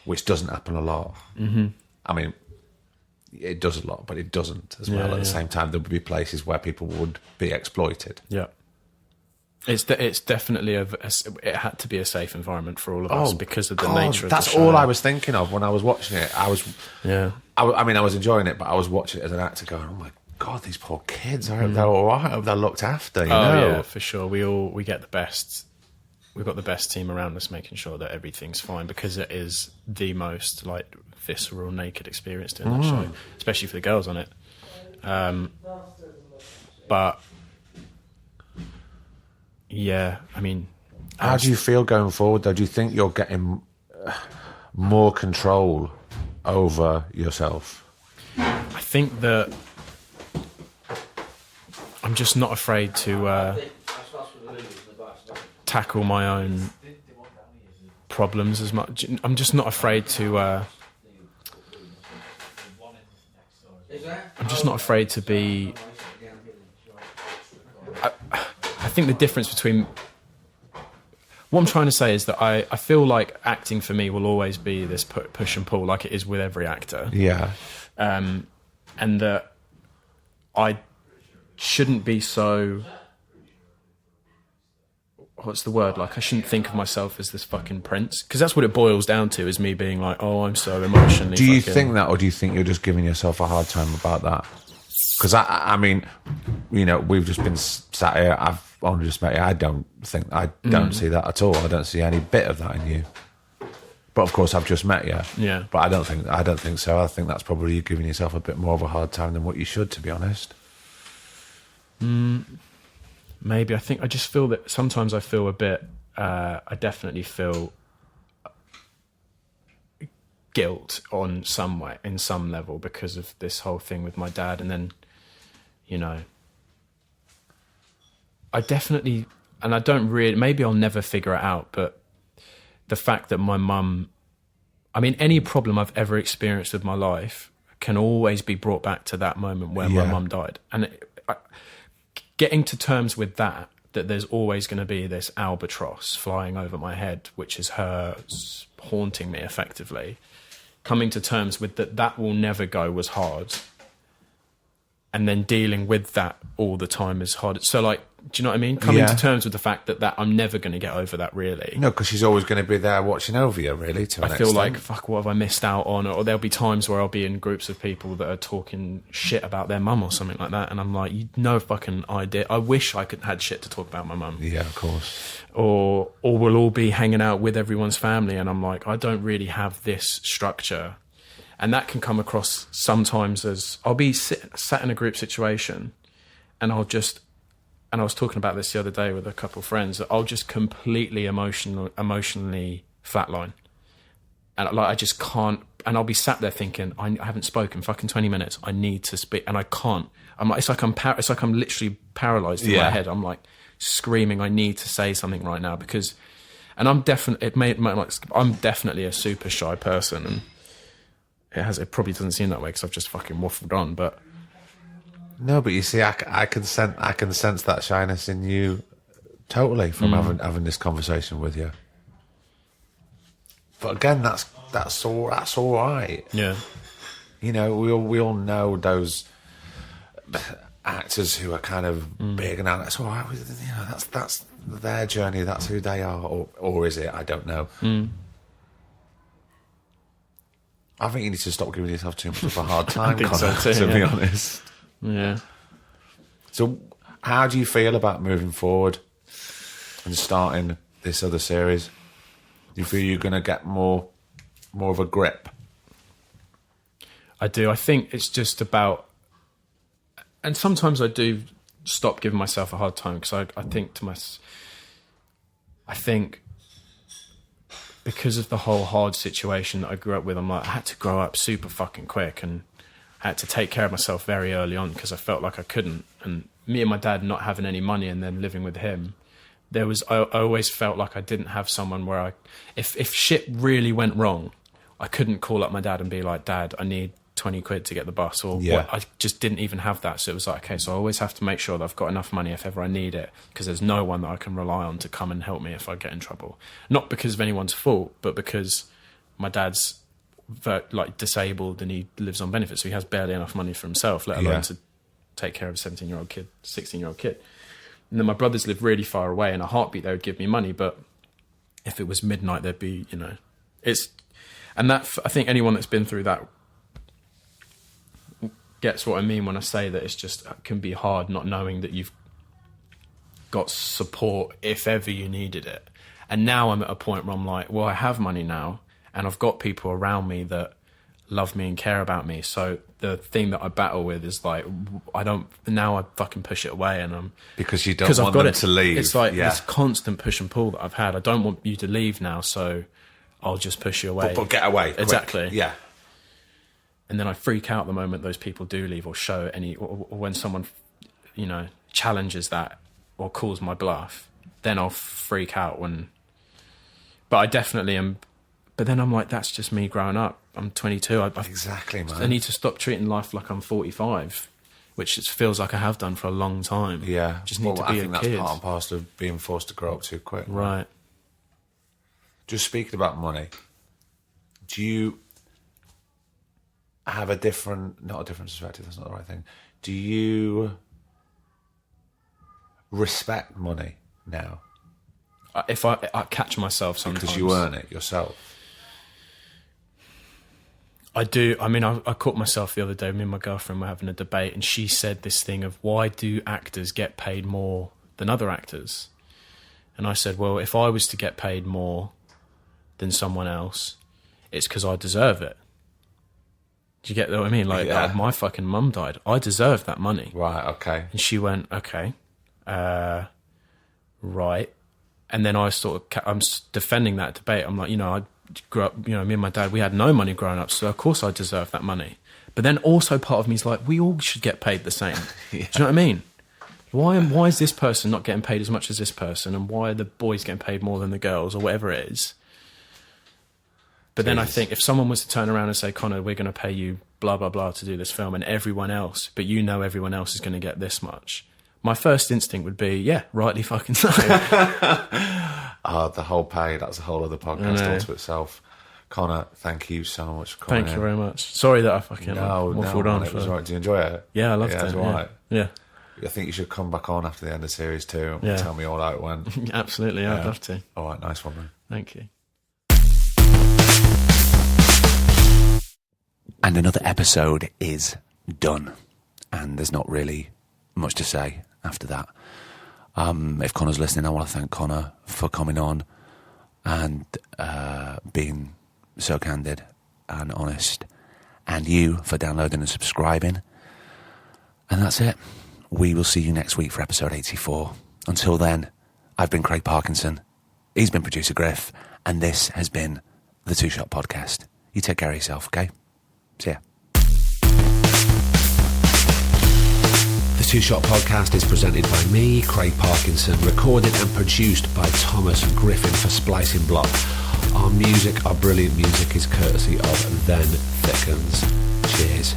Which doesn't happen a lot. Mm-hmm. I mean, it does a lot, but it doesn't as well. At the same time, there would be places where people would be exploited. Yeah. It's definitely it had to be a safe environment for all of us because of the nature of the show. That's all I was thinking of when I was watching it. I was enjoying it, but I was watching it as an actor going, oh my God, these poor kids. I hope they're all right. I hope they're looked after. You know? Yeah, for sure. We get the best. We've got the best team around us, making sure that everything's fine, because it is the most like visceral, naked experience doing that show, especially for the girls on it. But yeah, I mean, how do you feel going forward? Though, do you think you're getting more control over yourself? I think that I'm just not afraid to tackle my own problems as much. I'm just not afraid to. I'm just not afraid to be. I think the difference between what I'm trying to say is that I feel like acting for me will always be this push and pull, like it is with every actor. Yeah. And that I shouldn't be so, what's the word, like I shouldn't think of myself as this fucking prince, because that's what it boils down to, is me being like, oh, I'm so emotionally do you think that, or do you think you're just giving yourself a hard time about that? Because I mean, you know, we've just been sat here, I've only just met you, I don't see that at all. I don't see any bit of that in you. But of course, I've just met you. Yeah. But I don't think so. I think that's probably you giving yourself a bit more of a hard time than what you should, to be honest. Maybe. I think I just feel that sometimes I feel a bit. I definitely feel guilt in some level, because of this whole thing with my dad, and then, you know, I definitely, and I don't really. Maybe I'll never figure it out, but the fact that my mum, I mean, any problem I've ever experienced with my life can always be brought back to that moment where my mum died. And getting to terms with that there's always going to be this albatross flying over my head, which is her haunting me effectively. Coming to terms with that will never go was hard. And then dealing with that all the time is hard. So, like, do you know what I mean? Coming to terms with the fact that I'm never going to get over that, really. No, because she's always going to be there watching over you, really, to an I feel extent. like, fuck, what have I missed out on? Or there'll be times where I'll be in groups of people that are talking shit about their mum or something like that, and I'm like, you no fucking idea. I wish I could had shit to talk about my mum. Yeah, of course. Or we'll all be hanging out with everyone's family, and I'm like, I don't really have this structure. And that can come across sometimes as, I'll be sat in a group situation, and I was talking about this the other day with a couple of friends, that I'll just completely emotionally flatline. And like, I just can't, and I'll be sat there thinking, I haven't spoken fucking 20 minutes. I need to speak, and I can't. I'm like, it's like I'm literally paralyzed in my head. I'm like screaming, I need to say something right now, because, and I'm definitely a super shy person, and it probably doesn't seem that way because I've just fucking waffled on, but. No, but you see, I can sense that shyness in you totally from having this conversation with you. But again, that's all right. Yeah, you know, we all know those actors who are kind of big and that's all right. You know, that's their journey. That's who they are, or is it? I don't know. I think you need to stop giving yourself too much of a hard time, think Connor, so too, to be yeah. honest. Yeah. So how do you feel about moving forward and starting this other series? Do you feel you're going to get more of a grip? I do. I think it's just about... And sometimes I do stop giving myself a hard time, because I think to myself... I think because of the whole hard situation that I grew up with, I'm like, I had to grow up super fucking quick, and I had to take care of myself very early on because I felt like I couldn't. And me and my dad not having any money and then living with him, I always felt like I didn't have someone where if shit really went wrong, I couldn't call up my dad and be like, Dad, I need 20 quid to get the bus, or what. I just didn't even have that. So it was like, okay, so I always have to make sure that I've got enough money if ever I need it, because there's no one that I can rely on to come and help me if I get in trouble. Not because of anyone's fault, but because my dad's like disabled and he lives on benefits, so he has barely enough money for himself, let alone to take care of a 17-year-old kid, 16-year-old kid. And then my brothers live really far away. In a heartbeat, they would give me money, but if it was midnight, there'd be, and that, I think anyone that's been through that gets what I mean when I say that it's just can be hard not knowing that you've got support if ever you needed it. And now I'm at a point where I'm like, well, I have money now, and I've got people around me that love me and care about me. So the thing that I battle with is like, I fucking push it away, and because you don't want them to leave. It's like this constant push and pull that I've had. I don't want you to leave now, so I'll just push you away. But get away. Exactly. Quick. Yeah. And then I freak out the moment those people do leave, or show or when someone, challenges that or calls my bluff, then I'll freak out but I definitely am. But then I'm like, that's just me growing up. I'm 22. Exactly, man. I need to stop treating life like I'm 45, which it feels like I have done for a long time. Yeah. Just need to be a kid. I think that's part and parcel of being forced to grow up too quick. Right. Just speaking about money, do you have not a different perspective, that's not the right thing. Do you respect money now? If I catch myself sometimes. Because you earn it yourself. I do. I mean, I caught myself the other day. Me and my girlfriend were having a debate, and she said this thing of, why do actors get paid more than other actors? And I said, well, if I was to get paid more than someone else, it's because I deserve it. Do you get what I mean? Like, my fucking mum died. I deserve that money. Right, okay. And she went, okay, right. And then I'm defending that debate. I'm like, I grew up, me and my dad, we had no money growing up, so of course I deserve that money. But then also part of me is like, we all should get paid the same. Do you know what I mean? Why is this person not getting paid as much as this person, and why are the boys getting paid more than the girls, or whatever it is? But then I think if someone was to turn around and say, Connor, we're going to pay you blah, blah, blah to do this film, and everyone else, but everyone else is going to get this much, my first instinct would be, yeah, rightly fucking so. The whole pay, that's a whole other podcast all to itself. Connor, thank you so much for coming in. Thank you very much. Sorry that I fucking waffled on. It was right. Did you enjoy it? Yeah, I loved it. It was all right. Yeah. I think you should come back on after the end of series 2 and tell me all how it went. Absolutely, I'd love to. All right, nice one, man. Thank you. And another episode is done. And there's not really much to say after that. If Connor's listening, I want to thank Connor for coming on and being so candid and honest. And you for downloading and subscribing. And that's it. We will see you next week for episode 84. Until then, I've been Craig Parkinson. He's been producer Griff. And this has been the Two Shot Podcast. You take care of yourself, okay? See ya. The Two Shot Podcast is presented by me, Craig Parkinson, recorded and produced by Thomas Griffin for Splicing Block. Our brilliant music is courtesy of Then Thickens. Cheers.